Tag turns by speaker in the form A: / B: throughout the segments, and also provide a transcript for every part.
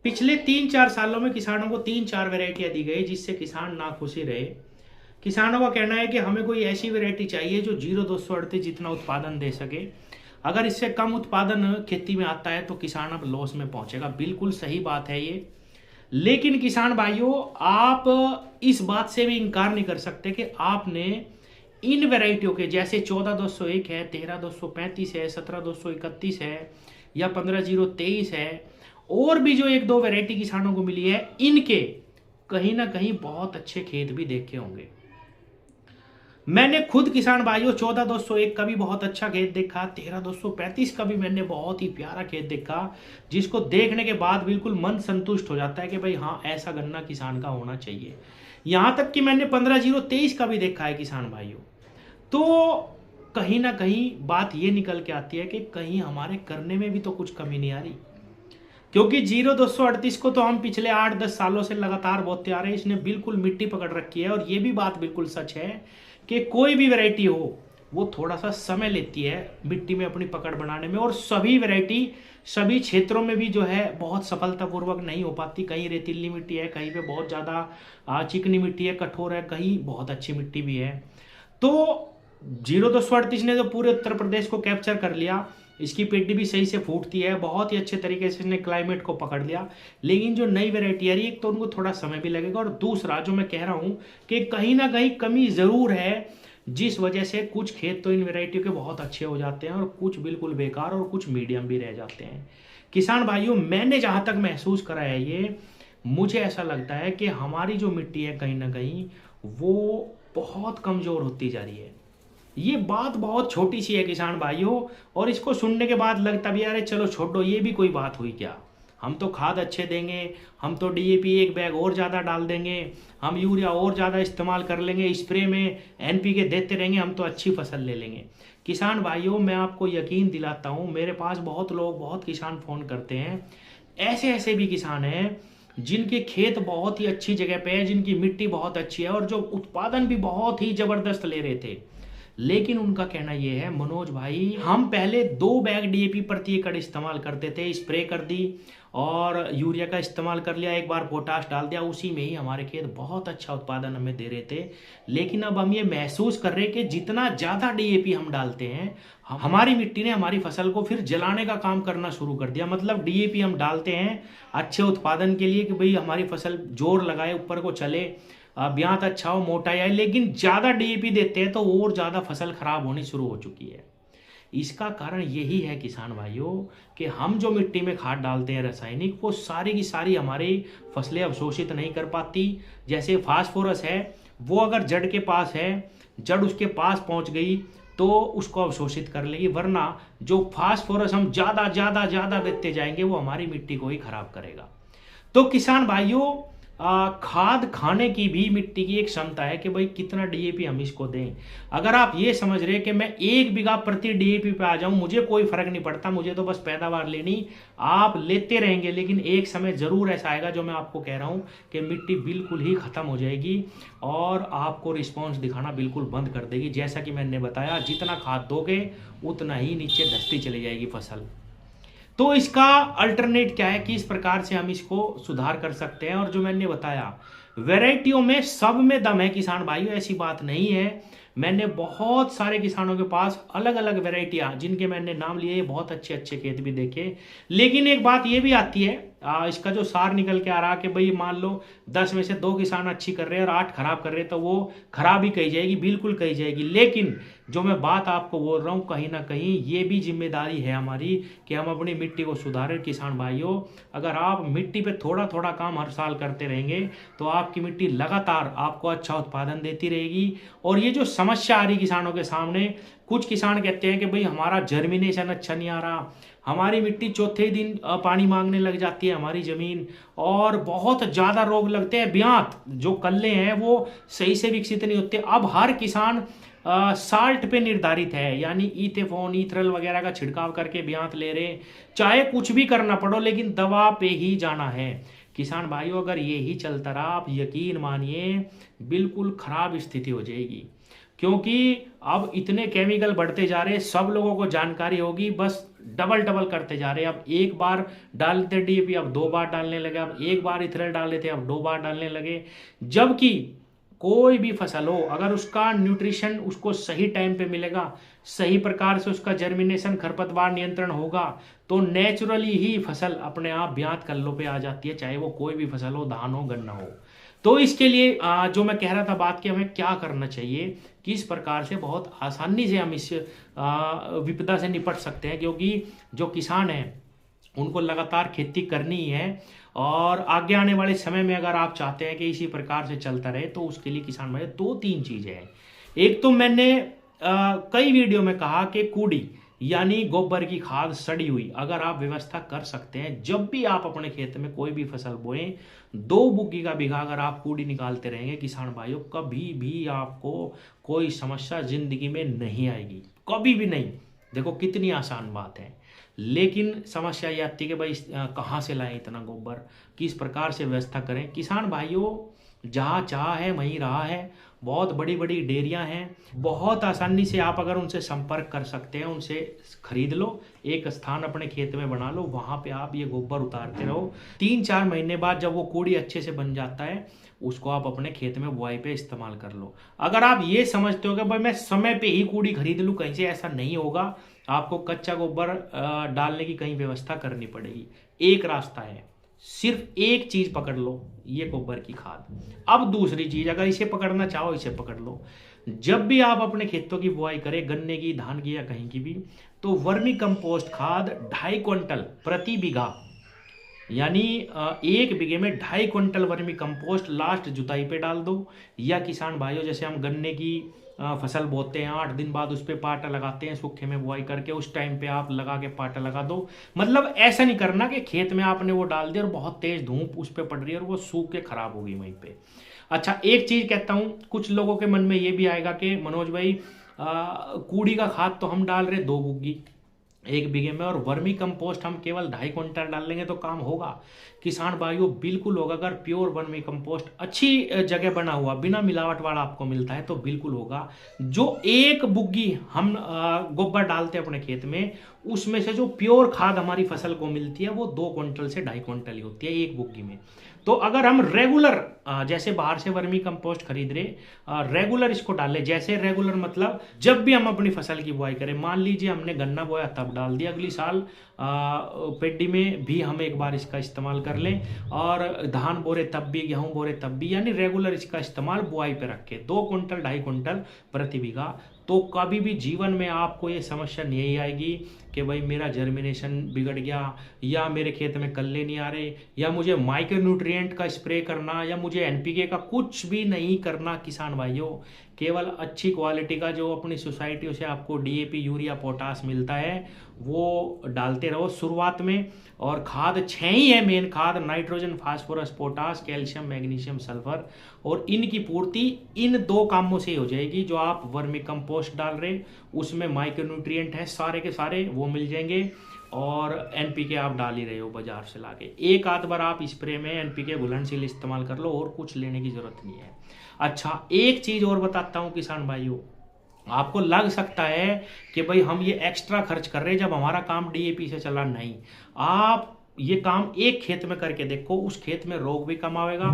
A: पिछले 3-4 सालों में किसानों को 3-4 वैरायटियां दी गई जिससे किसान नाखुशी रहे। किसानों का कहना है कि हमें कोई ऐसी वैरायटी चाहिए जो 0238 जितना उत्पादन दे सके। अगर इससे कम उत्पादन खेती में आता है तो किसान अब लॉस में पहुंचेगा। बिल्कुल सही बात है ये। लेकिन किसान भाइयों, आप इस बात से भी इनकार नहीं कर सकते कि आपने इन वैरायटियों के जैसे 14201 है, 13235 है, 17231 है या 15023 है, और भी जो एक दो वैरायटी किसानों को मिली है, इनके कहीं ना कहीं बहुत अच्छे खेत भी देखे होंगे। मैंने खुद किसान भाइयों 14201 का भी बहुत अच्छा खेत देखा, 13235 का भी मैंने बहुत ही प्यारा खेत देखा, जिसको देखने के बाद बिल्कुल मन संतुष्ट हो जाता है कि भाई हाँ, ऐसा गन्ना किसान का होना चाहिए। यहां तक कि मैंने 15023 का भी देखा है किसान भाइयों। तो कहीं ना कहीं बात ये निकल के आती है कि कहीं हमारे करने में भी तो कुछ कमी नहीं आ रही। क्योंकि 0238 को तो हम पिछले 8-10 सालों से लगातार बोते आ रहे हैं, इसने बिल्कुल मिट्टी पकड़ रखी है। और ये भी बात बिल्कुल सच है कि कोई भी वैरायटी हो वो थोड़ा सा समय लेती है मिट्टी में अपनी पकड़ बनाने में, और सभी वैरायटी सभी क्षेत्रों में भी जो है बहुत सफलतापूर्वक नहीं हो पाती। कहीं रेतीली मिट्टी है, कहीं पे बहुत ज़्यादा चिकनी मिट्टी है, कठोर है, कहीं बहुत अच्छी मिट्टी भी है। तो 0238 ने तो पूरे उत्तर प्रदेश को कैप्चर कर लिया। इसकी पेटी भी सही से फूटती है, बहुत ही अच्छे तरीके से इसने क्लाइमेट को पकड़ लिया। लेकिन जो नई वेरायटी आ रही है, एक तो उनको थोड़ा समय भी लगेगा, और दूसरा जो मैं कह रहा हूं कि कहीं ना कहीं कमी जरूर है, जिस वजह से कुछ खेत तो इन वेराइटियों के बहुत अच्छे हो जाते हैं और कुछ बिल्कुल बेकार और कुछ मीडियम भी रह जाते हैं। किसान भाइयों, मैंने जहां तक महसूस करा है ये, मुझे ऐसा लगता है कि हमारी जो मिट्टी है कहीं ना कहीं वो बहुत कमजोर होती जा रही है। ये बात बहुत छोटी सी है किसान भाइयों, और इसको सुनने के बाद लगता भी यार चलो छोड़ो, ये भी कोई बात हुई क्या, हम तो खाद अच्छे देंगे, हम तो डीएपी एक बैग और ज़्यादा डाल देंगे, हम यूरिया और ज़्यादा इस्तेमाल कर लेंगे, स्प्रे में एनपीके देते रहेंगे, हम तो अच्छी फसल ले लेंगे। किसान भाइयों, मैं आपको यकीन दिलाता हूँ, मेरे पास बहुत लोग, बहुत किसान फ़ोन करते हैं, ऐसे ऐसे भी किसान हैं जिनके खेत बहुत ही अच्छी जगह पे है, जिनकी मिट्टी बहुत अच्छी है और जो उत्पादन भी बहुत ही ज़बरदस्त ले रहे थे। लेकिन उनका कहना यह है, मनोज भाई, हम पहले 2 बैग डीएपी प्रति एकड़ इस्तेमाल करते थे, स्प्रे कर दी और यूरिया का इस्तेमाल कर लिया, एक बार पोटाश डाल दिया, उसी में ही हमारे खेत बहुत अच्छा उत्पादन हमें दे रहे थे। लेकिन अब हम ये महसूस कर रहे हैं कि जितना ज़्यादा डीएपी हम डालते हैं, हमारी मिट्टी ने हमारी फसल को फिर जलाने का काम करना शुरू कर दिया। मतलब डीएपी हम डालते हैं अच्छे उत्पादन के लिए कि भाई हमारी फसल जोर लगाए, ऊपर को चले, ब्यात अच्छा हो, मोटाई आए, लेकिन ज़्यादा डीएपी देते हैं तो और ज़्यादा फसल खराब होनी शुरू हो चुकी है। इसका कारण यही है किसान भाइयों कि हम जो मिट्टी में खाद डालते हैं रासायनिक, वो सारी की सारी हमारी फसलें अवशोषित नहीं कर पाती। जैसे फास्फोरस है, वो अगर जड़ के पास है, जड़ उसके पास पहुंच गई तो उसको अवशोषित कर लेगी, वरना जो फास्फोरस हम ज़्यादा ज़्यादा ज़्यादा देते जाएंगे वो हमारी मिट्टी को ही खराब करेगा। तो किसान भाइयों, खाद खाने की भी मिट्टी की एक क्षमता है कि भाई कितना डीएपी हम इसको दें। अगर आप ये समझ रहे कि मैं 1 बीघा प्रति डीएपी पे आ जाऊं, मुझे कोई फर्क नहीं पड़ता, मुझे तो बस पैदावार लेनी, आप लेते रहेंगे, लेकिन एक समय जरूर ऐसा आएगा जो मैं आपको कह रहा हूं कि मिट्टी बिल्कुल ही खत्म हो जाएगी और आपको रिस्पॉन्स दिखाना बिल्कुल बंद कर देगी। जैसा कि मैंने बताया, जितना खाद दोगे उतना ही नीचे धंसती चली जाएगी फसल। तो इसका अल्टरनेट क्या है, किस प्रकार से हम इसको सुधार कर सकते हैं। और जो मैंने बताया, वैरायटियों में सब में दम है किसान भाइयों, ऐसी बात नहीं है। मैंने बहुत सारे किसानों के पास अलग अलग वैरायटियां, जिनके मैंने नाम लिए, बहुत अच्छे अच्छे खेत भी देखे। लेकिन एक बात ये भी आती है, इसका जो सार निकल के आ रहा कि भाई मान लो 10 में से 2 किसान अच्छी कर रहे हैं और 8 खराब कर रहे हैं, तो वो खराब ही कही जाएगी, बिल्कुल कही जाएगी। लेकिन जो मैं बात आपको बोल रहा हूँ, कहीं ना कहीं ये भी जिम्मेदारी है हमारी कि हम अपनी मिट्टी को सुधारें। किसान भाइयों, अगर आप मिट्टी पे थोड़ा थोड़ा काम हर साल करते रहेंगे तो आपकी मिट्टी लगातार आपको अच्छा उत्पादन देती रहेगी। और ये जो समस्या आ रही किसानों के सामने, कुछ किसान कहते हैं कि भाई हमारा जर्मिनेशन अच्छा नहीं आ रहा, हमारी मिट्टी चौथे ही दिन पानी मांगने लग जाती है हमारी ज़मीन, और बहुत ज़्यादा रोग लगते हैं, ब्यात जो कल्ले हैं वो सही से विकसित नहीं होते। अब हर किसान साल्ट पे निर्धारित है, यानी ईथेफोन, ईथरल वगैरह का छिड़काव करके ब्यात ले रहे हैं, चाहे कुछ भी करना पड़ो, लेकिन दवा पे ही जाना है। किसान भाइयों, अगर ये ही चलता रहा, आप यकीन मानिए बिल्कुल खराब स्थिति हो जाएगी। क्योंकि अब इतने केमिकल बढ़ते जा रहे हैं, सब लोगों को जानकारी होगी, बस डबल डबल करते जा रहे हैं। अब एक बार डालते डीएपी, अब 2 बार डालने लगे, अब एक बार इथेनॉल डाल लेते, अब 2 बार डालने लगे। जबकि कोई भी फसल हो, अगर उसका न्यूट्रिशन उसको सही टाइम पे मिलेगा, सही प्रकार से उसका जर्मिनेशन, खरपतवार नियंत्रण होगा, तो नेचुरली ही फसल अपने आप ब्यात कल्लों पे आ जाती है, चाहे वो कोई भी फसल हो, धान हो, गन्ना हो। तो इसके लिए जो मैं कह रहा था बात की, हमें क्या करना चाहिए, किस प्रकार से बहुत आसानी से हम इस विपदा से निपट सकते हैं, क्योंकि जो किसान हैं उनको लगातार खेती करनी ही है। और आगे आने वाले समय में अगर आप चाहते हैं कि इसी प्रकार से चलता रहे, तो उसके लिए किसान भाई 2-3 चीज़ें हैं। एक तो मैंने कई वीडियो में कहा कि कूड़ी यानी गोबर की खाद सड़ी हुई अगर आप व्यवस्था कर सकते हैं, जब भी आप अपने खेत में कोई भी फसल बोएं, 2 बुग्गी का बीघा अगर आप कूड़ी निकालते रहेंगे किसान भाइयों, कभी भी आपको कोई समस्या जिंदगी में नहीं आएगी, कभी भी नहीं। देखो कितनी आसान बात है, लेकिन समस्या ये आती है कि भाई कहाँ से लाएं इतना गोबर, किस प्रकार से व्यवस्था करें। किसान भाइयों, जहाँ चाह है वहीं रहा है। बहुत बड़ी बड़ी डेयरियां हैं, बहुत आसानी से आप अगर उनसे संपर्क कर सकते हैं, उनसे खरीद लो, एक स्थान अपने खेत में बना लो, वहाँ पे आप ये गोबर उतारते रहो। 3-4 महीने बाद जब वो कूड़ी अच्छे से बन जाता है, उसको आप अपने खेत में बुआई पे इस्तेमाल कर लो। अगर आप ये समझते हो कि भाई मैं समय पे ही कूड़ी खरीद लूँ कहीं से, ऐसा नहीं होगा। आपको कच्चा गोबर डालने की कहीं व्यवस्था करनी पड़ेगी। एक रास्ता है, सिर्फ एक चीज पकड़ लो, ये गोबर की खाद। अब दूसरी चीज, अगर इसे पकड़ना चाहो इसे पकड़ लो। जब भी आप अपने खेतों की बुआई करें, गन्ने की, धान की या कहीं की भी, तो वर्मी कंपोस्ट खाद 2.5 क्विंटल प्रति बीघा, यानी 1 बीघे में 2.5 क्विंटल वर्मी कंपोस्ट लास्ट जुताई पे डाल दो। या किसान भाइयों, जैसे हम गन्ने की फसल बोते हैं, 8 दिन बाद उस पर पाटा लगाते हैं, सूखे में बुआई करके, उस टाइम पे आप लगा के पाटा लगा दो। मतलब ऐसा नहीं करना कि खेत में आपने वो डाल दिया और बहुत तेज धूप उस पर पड़ रही है और वो सूख के खराब हो गई वहीं पे। अच्छा, एक चीज कहता हूँ, कुछ लोगों के मन में ये भी आएगा कि मनोज भाई कूड़ी का खाद तो हम डाल रहे 2 बुग्गी 1 बीघे में, और वर्मी कंपोस्ट हम केवल 2.5 क्विंटल डाल लेंगे तो काम होगा। किसान भाइयों, बिल्कुल होगा। अगर प्योर वर्मी कंपोस्ट अच्छी जगह बना हुआ, बिना मिलावट वाला आपको मिलता है तो बिल्कुल होगा। जो 1 बुग्गी हम गोबर डालते हैं अपने खेत में, उसमें से जो प्योर खाद हमारी फसल को मिलती है वो 2 क्विंटल से 2.5 क्विंटल ही होती है 1 बुग्गी में। तो अगर हम रेगुलर, जैसे बाहर से वर्मी कंपोस्ट खरीद रहे, रेगुलर इसको डालें। जैसे रेगुलर मतलब जब भी हम अपनी फसल की बुआई करें, मान लीजिए हमने गन्ना बोया तब डाल दिया, अगली साल पेडी में भी हम एक बार इसका इस्तेमाल कर लें, और धान बोरे तब भी, गेहूं बोरे तब भी, यानी रेगुलर इसका इस्तेमाल बुआई पे रखें। 2 क्विंटल 2.5 क्विंटल प्रति बीघा, तो कभी भी जीवन में आपको ये समस्या नहीं आएगी कि भाई मेरा जर्मिनेशन बिगड़ गया, या मेरे खेत में कल्ले नहीं आ रहे, या मुझे माइक्रो न्यूट्रिएंट का स्प्रे करना, या मुझे एनपीके का कुछ भी नहीं करना। किसान भाइयों, केवल अच्छी क्वालिटी का जो अपनी सोसाइटियों से आपको डीएपी, यूरिया, पोटास मिलता है वो डालते रहो शुरुआत में। और खाद 6 ही है मेन खाद, nitrogen, phosphorus, potash, calcium, magnesium, sulphur, और इनकी पूर्ति इन 2 कामों से हो जाएगी। जो आप वर्मी कंपोस्ट डाल रहे उसमें माइक्रोन्यूट्रिएंट है, सारे के सारे वो मिल जाएंगे, और एनपीके आप डाल ही रहे हो बाजार से लाके, एक आध बार आप स्प्रे में एनपीके घुलनशील इस्तेमाल कर लो, और कुछ लेने की जरूरत नहीं है। अच्छा, एक चीज और बताता हूँ किसान भाइयों, आपको लग सकता है कि भाई हम ये एक्स्ट्रा खर्च कर रहे हैं जब हमारा काम डीएपी से चला, नहीं। आप ये काम एक खेत में करके देखो, उस खेत में रोग भी कम आएगा,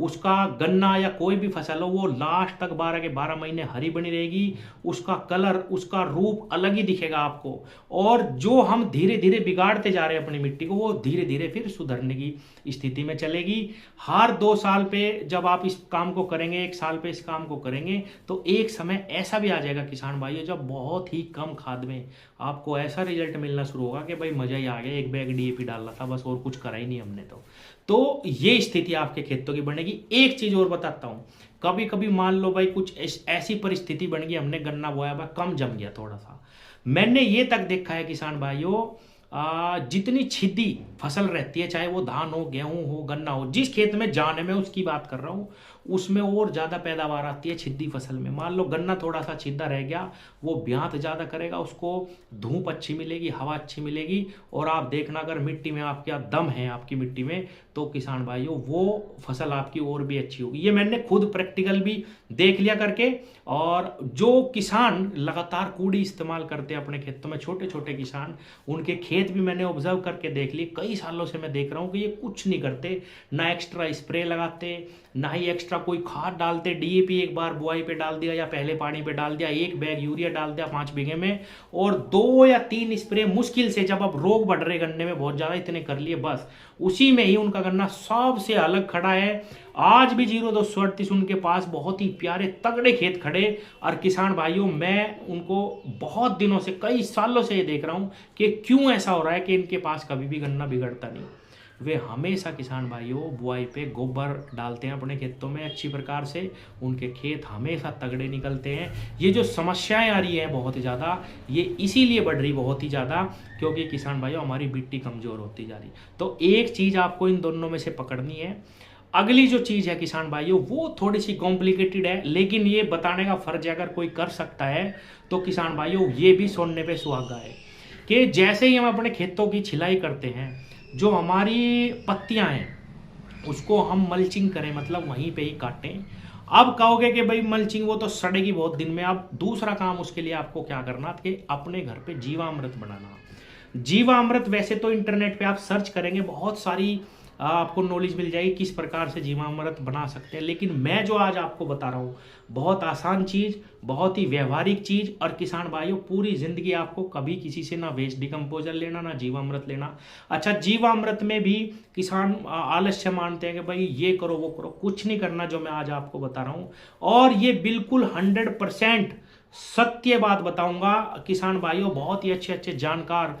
A: उसका गन्ना या कोई भी फसल हो वो लास्ट तक 12 के 12 महीने हरी बनी रहेगी, उसका कलर, उसका रूप अलग ही दिखेगा आपको। और जो हम धीरे धीरे बिगाड़ते जा रहे हैं अपनी मिट्टी को, वो धीरे धीरे फिर सुधरने की स्थिति में चलेगी। हर 2 साल पे जब आप इस काम को करेंगे, 1 साल पे इस काम को करेंगे, तो एक समय ऐसा भी आ जाएगा किसान भाइयों, जब बहुत ही कम खाद में आपको ऐसा रिजल्ट मिलना शुरू होगा कि भाई मजा ही आ गया, 1 बैग डीएपी डालना था बस, और कुछ करा ही नहीं हमने। तो ये स्थिति आपके खेतों की बनेगी। एक चीज और बताता हूं, कभी कभी मान लो भाई कुछ ऐसी परिस्थिति बन गई, हमने गन्ना बोया भाई कम जम गया थोड़ा सा, मैंने ये तक देखा है किसान भाइयों, जितनी छिद्दी फसल रहती है, चाहे वो धान हो, गेहूं हो, गन्ना हो, जिस खेत में जाने में उसकी बात कर रहा हूं, उसमें और ज्यादा पैदावार आती है छिद्दी फसल में। मान लो गन्ना थोड़ा सा छिद्दा रह गया, वो ब्यात ज्यादा करेगा, उसको धूप अच्छी मिलेगी, हवा अच्छी मिलेगी, और आप देखना अगर मिट्टी में आपका दम है आपकी मिट्टी में, तो किसान भाइयों वो फसल आपकी और भी अच्छी होगी। ये मैंने खुद प्रैक्टिकल भी देख लिया करके। और जो किसान लगातार कूड़ी इस्तेमाल करते हैं अपने खेतों में, छोटे छोटे किसान, उनके खेत भी मैंने ऑब्जर्व करके देख लिए। कई सालों से मैं देख रहा हूँ कि ये कुछ नहीं करते, ना एक्स्ट्रा स्प्रे लगाते, ना ही एक्स्ट्रा कोई खाद डालते। डीएपी एक बार बुआई पे डाल दिया या पहले पानी पे डाल दिया, 1 बैग यूरिया डाल दिया 5 बीघे में, और 2 या 3 स्प्रे मुश्किल से, जब अब रोग बढ़ रहे गन्ने में बहुत ज़्यादा, इतने कर लिए बस। उसी में ही उनका गन्ना सबसे अलग खड़ा है। आज भी 0238 उनके पास बहुत ही प्यारे तगड़े खेत खड़े। और किसान भाइयों, मैं उनको बहुत दिनों से, कई सालों से ये देख रहा हूँ कि क्यों ऐसा हो रहा है कि इनके पास कभी भी गन्ना बिगड़ता नहीं। वे हमेशा किसान भाइयों बुआई पे गोबर डालते हैं अपने खेतों में अच्छी प्रकार से, उनके खेत हमेशा तगड़े निकलते हैं। ये जो समस्याएं आ रही हैं बहुत ही ज़्यादा, ये इसीलिए बढ़ रही बहुत ही ज़्यादा, क्योंकि किसान भाइयों हमारी मिट्टी कमज़ोर होती जा रही। तो एक चीज़ आपको इन दोनों में से पकड़नी है। अगली जो चीज़ है किसान भाइयों, वो थोड़ी सी कॉम्प्लिकेटेड है, लेकिन ये बताने का फर्ज अगर कोई कर सकता है तो किसान भाइयों ये भी सुनने पे सुहागा है कि जैसे ही हम अपने खेतों की छिलाई करते हैं, जो हमारी पत्तियां हैं उसको हम मल्चिंग करें, मतलब वहीं पे ही काटें। अब कहोगे कि भाई मल्चिंग वो तो सड़ेगी बहुत दिन में। अब दूसरा काम उसके लिए आपको क्या करना कि अपने घर पे जीवामृत बनाना। जीवामृत वैसे तो इंटरनेट पे आप सर्च करेंगे, बहुत सारी आपको नॉलेज मिल जाएगी किस प्रकार से जीवामृत बना सकते हैं। लेकिन मैं जो आज आपको बता रहा हूँ, बहुत आसान चीज़, बहुत ही व्यवहारिक चीज़। और किसान भाइयों, पूरी जिंदगी आपको कभी किसी से ना वेस्ट डिकम्पोजर लेना, ना जीवामृत लेना। अच्छा, जीवामृत में भी किसान आलस्य मानते हैं कि भाई ये करो वो करो, कुछ नहीं करना जो मैं आज आपको बता रहा हूँ। और ये बिल्कुल 100% सत्य बात बताऊंगा किसान भाइयों। बहुत ही अच्छे अच्छे जानकार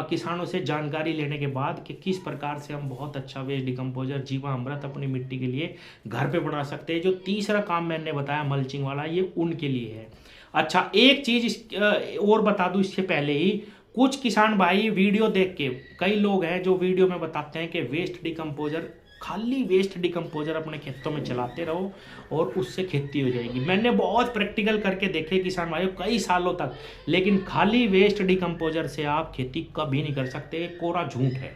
A: किसानों से जानकारी लेने के बाद कि किस प्रकार से हम बहुत अच्छा वेस्ट डिकम्पोजर जीवामृत अपनी मिट्टी के लिए घर पे बना सकते हैं। जो तीसरा काम मैंने बताया मल्चिंग वाला, ये उनके लिए है। अच्छा, एक चीज और बता दूं इससे पहले ही, कुछ किसान भाई वीडियो देख के, कई लोग हैं जो वीडियो में बताते हैं कि वेस्ट डिकम्पोजर, खाली वेस्ट डिकम्पोजर अपने खेतों में चलाते रहो और उससे खेती हो जाएगी। मैंने बहुत प्रैक्टिकल करके देखे किसान भाइयों कई सालों तक, लेकिन खाली वेस्ट डिकम्पोजर से आप खेती कभी नहीं कर सकते, ये कोरा झूठ है।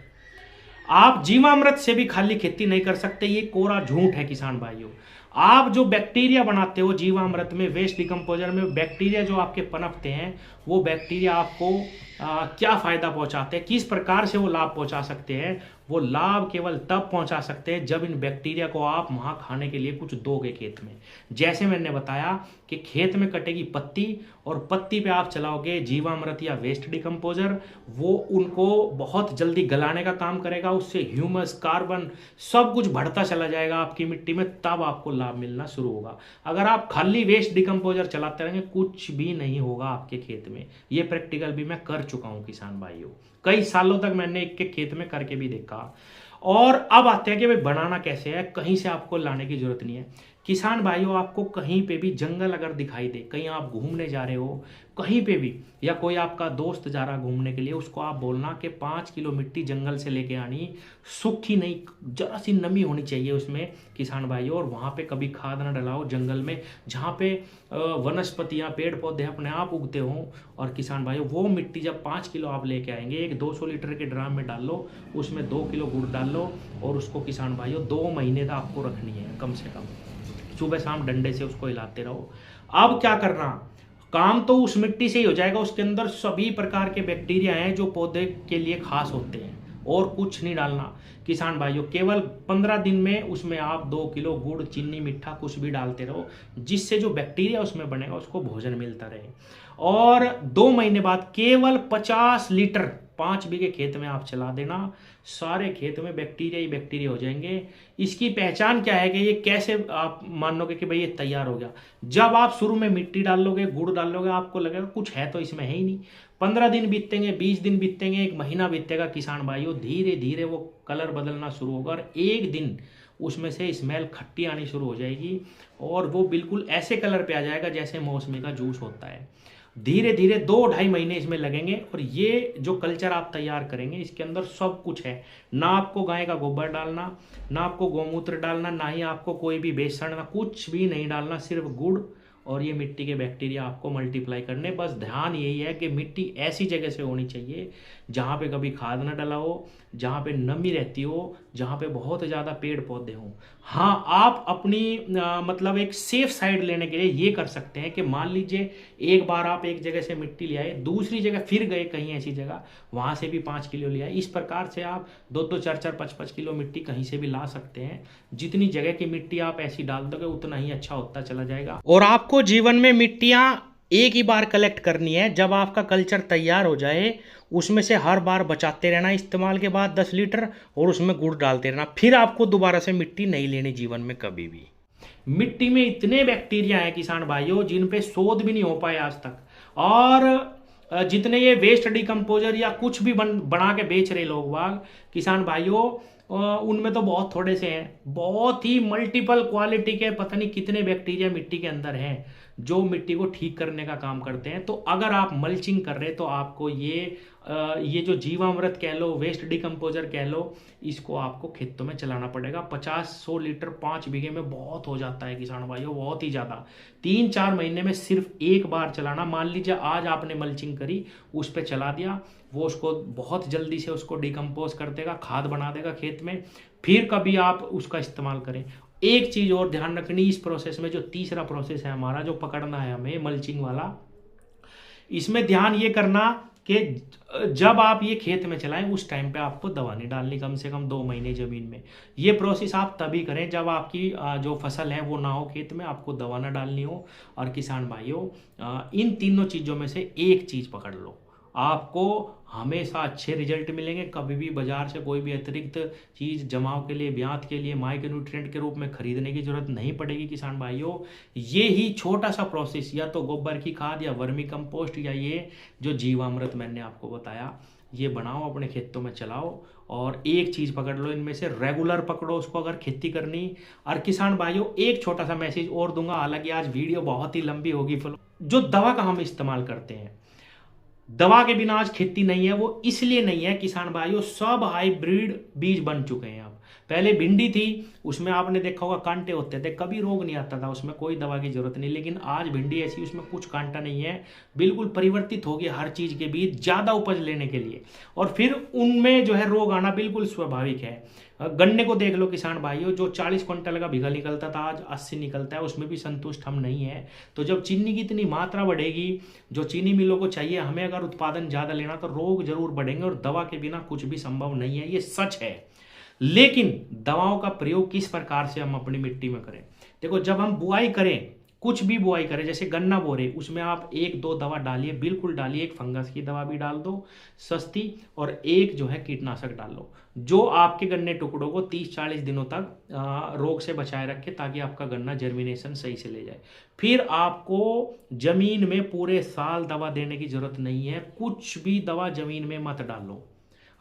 A: आप जीवामृत से भी खाली खेती नहीं कर सकते, ये कोरा झूठ है किसान भाइयों। आप जो बैक्टीरिया बनाते हो जीवामृत में, वेस्ट डिकम्पोजर में, बैक्टीरिया जो आपके पनपते हैं, वो बैक्टीरिया आपको क्या फायदा पहुंचाते हैं, किस प्रकार से वो लाभ पहुंचा सकते हैं, वो लाभ केवल तब पहुंचा सकते हैं जब इन बैक्टीरिया को आप वहां खाने के लिए कुछ दोगे खेत में। जैसे मैंने बताया कि खेत में कटेगी पत्ती और पत्ती पे आप चलाओगे जीवामृत या वेस्ट डिकम्पोजर, वो उनको बहुत जल्दी गलाने का काम करेगा, उससे ह्यूमस, कार्बन सब कुछ बढ़ता चला जाएगा आपकी मिट्टी में, तब आपको लाभ मिलना शुरू होगा। अगर आप खाली वेस्ट डिकम्पोजर चलाते रहेंगे, कुछ भी नहीं होगा आपके खेत में। ये प्रैक्टिकल भी मैं कर चुका हूं किसान भाइयों, कई सालों तक मैंने एक के खेत में करके भी देखा। और अब आते हैं कि भाई बनाना कैसे है। कहीं से आपको लाने की जरूरत नहीं है किसान भाइयों। आपको कहीं पे भी जंगल अगर दिखाई दे, कहीं आप घूमने जा रहे हो कहीं पे भी, या कोई आपका दोस्त जा रहा घूमने के लिए, उसको आप बोलना कि 5 किलो मिट्टी जंगल से लेके आनी, सूखी नहीं, जरा सी नमी होनी चाहिए उसमें किसान भाइयों। और वहाँ पे कभी खाद ना डलाओ जंगल में, जहाँ पे वनस्पतियाँ, पेड़ पौधे अपने आप उगते हों। और किसान भाइयों, वो मिट्टी जब 5 किलो आप लेके आएंगे, एक 200 लीटर के ड्राम में डाल लो, उसमें 2 किलो गुड़ डाल लो, और उसको किसान भाइयों 2 महीने तक आपको रखनी है कम से कम। सुबह शाम डंडे से उसको हिलाते रहो। अब क्या करना, काम तो उस मिट्टी से ही हो जाएगा। उसके अंदर सभी प्रकार के बैक्टीरिया हैं जो पौधे के लिए खास होते हैं, और कुछ नहीं डालना किसान भाइयों। केवल 15 दिन में उसमें आप 2 किलो गुड़, चीनी, मीठा कुछ भी डालते रहो, जिससे जो बैक्टीरिया उसमें बनेगा उसको भोजन मिलता रहे। और 2 महीने बाद केवल 50 लीटर 5 बीघे खेत में आप चला देना, सारे खेत में बैक्टीरिया ही बैक्टीरिया हो जाएंगे। इसकी पहचान क्या है कि ये कैसे आप मान लोगे कि भाई ये तैयार हो गया, जब आप शुरू में मिट्टी डाल लोगे, गुड़ डाल लोगे, आपको लगेगा कुछ है तो इसमें है ही नहीं। 15 दिन बीतेंगे, 20 दिन बीतेंगे, 1 महीना बीतेगा किसान भाइयों, धीरे धीरे वो कलर बदलना शुरू होगा, और एक दिन उसमें से स्मेल खट्टी आनी शुरू हो जाएगी, और वो बिल्कुल ऐसे कलर पे आ जाएगा जैसे मौसमी का जूस होता है। धीरे धीरे 2-2.5 महीने इसमें लगेंगे, और ये जो कल्चर आप तैयार करेंगे, इसके अंदर सब कुछ है। ना आपको गाय का गोबर डालना, ना आपको गौमूत्र डालना, ना ही आपको कोई भी बेसन, ना कुछ भी नहीं डालना, सिर्फ गुड़ और ये मिट्टी के बैक्टीरिया आपको मल्टीप्लाई करने। बस ध्यान यही है कि मिट्टी ऐसी जगह से होनी चाहिए जहाँ पे कभी खाद ना डला हो, जहाँ पे नमी रहती हो, जहाँ पे बहुत ज़्यादा पेड़ पौधे हों। हाँ, आप अपनी मतलब एक सेफ साइड लेने के लिए ये कर सकते हैं कि मान लीजिए एक बार आप एक जगह से मिट्टी ले आए, दूसरी जगह फिर गए कहीं ऐसी जगह, वहाँ से भी 5 किलो ले आए। इस प्रकार से आप 2-2, 4-4, 5-5 किलो मिट्टी कहीं से भी ला सकते हैं। जितनी जगह की मिट्टी आप ऐसी डाल दोगे उतना ही अच्छा होता चला जाएगा। और आपको जीवन में मिट्टियाँ एक ही बार कलेक्ट करनी है। जब आपका कल्चर तैयार हो जाए उसमें से हर बार बचाते रहना, इस्तेमाल के बाद 10 लीटर, और उसमें गुड़ डालते रहना। फिर आपको दोबारा से मिट्टी नहीं लेनी जीवन में कभी भी। मिट्टी में इतने बैक्टीरिया हैं किसान भाइयों जिन पे शोध भी नहीं हो पाए आज तक। और जितने ये वेस्ट डिकम्पोजर या कुछ भी बना के बेच रहे लोग बाग किसान भाइयों, उनमें तो बहुत थोड़े से हैं। बहुत ही मल्टीपल क्वालिटी के पता नहीं कितने बैक्टीरिया मिट्टी के अंदर हैं जो मिट्टी को ठीक करने का काम करते हैं। तो अगर आप मल्चिंग कर रहे तो आपको ये जो जीवामृत कह लो, वेस्ट डिकम्पोजर कह लो, इसको आपको खेतों में चलाना पड़ेगा। 50-100 लीटर 5 बीघे में बहुत हो जाता है किसान भाइयों, बहुत ही ज़्यादा। 3-4 महीने में सिर्फ एक बार चलाना। मान लीजिए आज आपने मल्चिंग करी, उस पर चला दिया, वो उसको बहुत जल्दी से उसको डिकम्पोज कर देगा, खाद बना देगा खेत में। फिर कभी आप उसका इस्तेमाल करें। एक चीज़ और ध्यान रखनी इस प्रोसेस में, जो तीसरा प्रोसेस है हमारा, जो पकड़ना है हमें मल्चिंग वाला, इसमें ध्यान ये करना कि जब आप ये खेत में चलाएं उस टाइम पे आपको दवा नहीं डालनी, कम से कम 2 महीने ज़मीन में। ये प्रोसेस आप तभी करें जब आपकी जो फसल है वो ना हो खेत में, आपको दवा ना डालनी हो। और किसान भाइयों, इन तीनों चीज़ों में से एक चीज़ पकड़ लो, आपको हमेशा अच्छे रिजल्ट मिलेंगे। कभी भी बाजार से कोई भी अतिरिक्त चीज़ जमाव के लिए, ब्यात के लिए, माइक्रो न्यूट्रिएंट के रूप में खरीदने की जरूरत नहीं पड़ेगी किसान भाइयों। ये ही छोटा सा प्रोसेस, या तो गोबर की खाद या वर्मी कंपोस्ट या ये जो जीवामृत मैंने आपको बताया, ये बनाओ, अपने खेतों में चलाओ। और एक चीज़ पकड़ लो इनमें से, रेगुलर पकड़ो उसको अगर खेती करनी। और किसान भाइयों, एक छोटा सा मैसेज और दूंगा, हालांकि आज वीडियो बहुत ही लंबी होगी। जो दवा का हम इस्तेमाल करते हैं, दवा के बिना आज खेती नहीं है। वो इसलिए नहीं है किसान भाइयों, सब हाइब्रिड बीज बन चुके हैं अब। पहले भिंडी थी, उसमें आपने देखा होगा कांटे होते थे, कभी रोग नहीं आता था, उसमें कोई दवा की जरूरत नहीं। लेकिन आज भिंडी ऐसी, उसमें कुछ कांटा नहीं है, बिल्कुल परिवर्तित हो गया हर चीज के बीज ज्यादा उपज लेने के लिए। और फिर उनमें जो है रोग आना बिल्कुल स्वाभाविक है। गन्ने को देख लो किसान भाइयों, जो 40 क्विंटल का बीघा निकलता था आज 80 निकलता है, उसमें भी संतुष्ट हम नहीं है। तो जब चीनी की इतनी मात्रा बढ़ेगी, जो चीनी मिलों को चाहिए, हमें अगर उत्पादन ज्यादा लेना, तो रोग जरूर बढ़ेंगे। और दवा के बिना कुछ भी संभव नहीं है, ये सच है। लेकिन दवाओं का प्रयोग किस प्रकार से हम अपनी मिट्टी में करें। देखो, जब हम बुआई करें, कुछ भी बुआई करें, जैसे गन्ना बो रहे, उसमें आप 1-2 दवा डालिए, बिल्कुल डालिए। एक फंगस की दवा भी डाल दो सस्ती, और एक जो है कीटनाशक डाल लो, जो आपके गन्ने टुकड़ों को 30-40 दिनों तक रोग से बचाए रखे, ताकि आपका गन्ना जर्मिनेशन सही से ले जाए। फिर आपको जमीन में पूरे साल दवा देने की जरूरत नहीं है। कुछ भी दवा जमीन में मत डालो।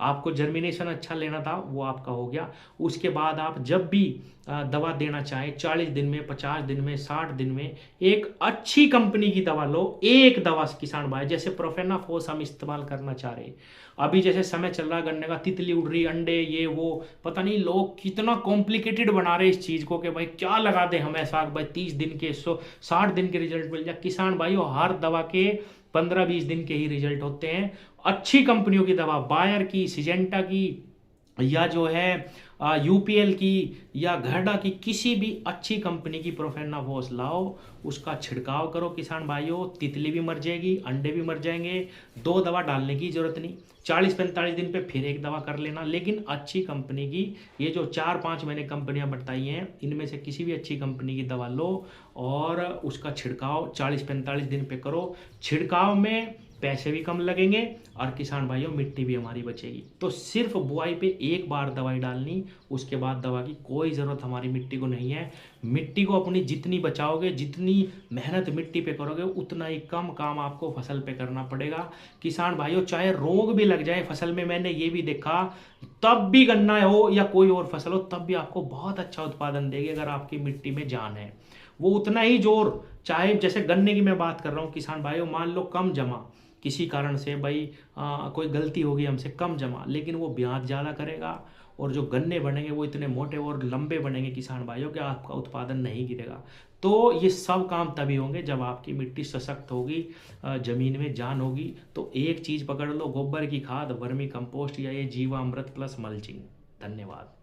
A: आपको जर्मिनेशन अच्छा लेना था, वो आपका हो गया। उसके बाद आप जब भी दवा देना चाहें, 40 दिन में, 50 दिन में, 60 दिन में, एक अच्छी कंपनी की दवा लो। एक दवा किसान भाई, जैसे प्रोफेनाफोस हम इस्तेमाल करना चाह रहे, अभी जैसे समय चल रहा गन्ने का, तितली उड़ रही, अंडे, ये वो, पता नहीं लोग कितना कॉम्प्लिकेटेड बना रहे इस चीज को कि भाई क्या लगा दे हम ऐसा, भाई 30 दिन के 60 दिन के रिजल्ट मिल जाए। किसान भाइयों, हर दवा के 15-20 दिन के ही रिजल्ट होते हैं। अच्छी कंपनियों की दवा, बायर की, सिजेंटा की, या जो है यूपीएल की, या घरडा की, किसी भी अच्छी कंपनी की प्रोफेनाफोस लाओ, उसका छिड़काव करो किसान भाइयों। तितली भी मर जाएगी, अंडे भी मर जाएंगे, 2 दवा डालने की जरूरत नहीं। 40-45 दिन पे फिर एक दवा कर लेना, लेकिन अच्छी कंपनी की। ये जो 4-5 मैंने कंपनियां बताई हैं, इनमें से किसी भी अच्छी कंपनी की दवा लो और उसका छिड़काव 40-45 दिन पे करो। छिड़काव में पैसे भी कम लगेंगे और किसान भाइयों मिट्टी भी हमारी बचेगी। तो सिर्फ बुआई पे एक बार दवाई डालनी, उसके बाद दवा की कोई ज़रूरत हमारी मिट्टी को नहीं है। मिट्टी को अपनी जितनी बचाओगे, जितनी मेहनत मिट्टी पे करोगे, उतना ही कम काम आपको फसल पे करना पड़ेगा। किसान भाइयों, चाहे रोग भी लग जाए फसल में, मैंने ये भी देखा, तब भी गन्ना हो या कोई और फसल हो, तब भी आपको बहुत अच्छा उत्पादन देगी अगर आपकी मिट्टी में जान है। वो उतना ही जोर, चाहे जैसे गन्ने की मैं बात कर रहा हूँ किसान भाइयों, मान लो कम जमा किसी कारण से, भाई कोई गलती होगी हमसे, कम जमा, लेकिन वो ब्याज ज़्यादा करेगा और जो गन्ने बनेंगे वो इतने मोटे और लंबे बनेंगे किसान भाइयों कि आपका उत्पादन नहीं गिरेगा। तो ये सब काम तभी होंगे जब आपकी मिट्टी सशक्त होगी, जमीन में जान होगी। तो एक चीज़ पकड़ लो, गोबर की खाद, वर्मी कंपोस्ट या ये जीवामृत प्लस मल्चिंग। धन्यवाद।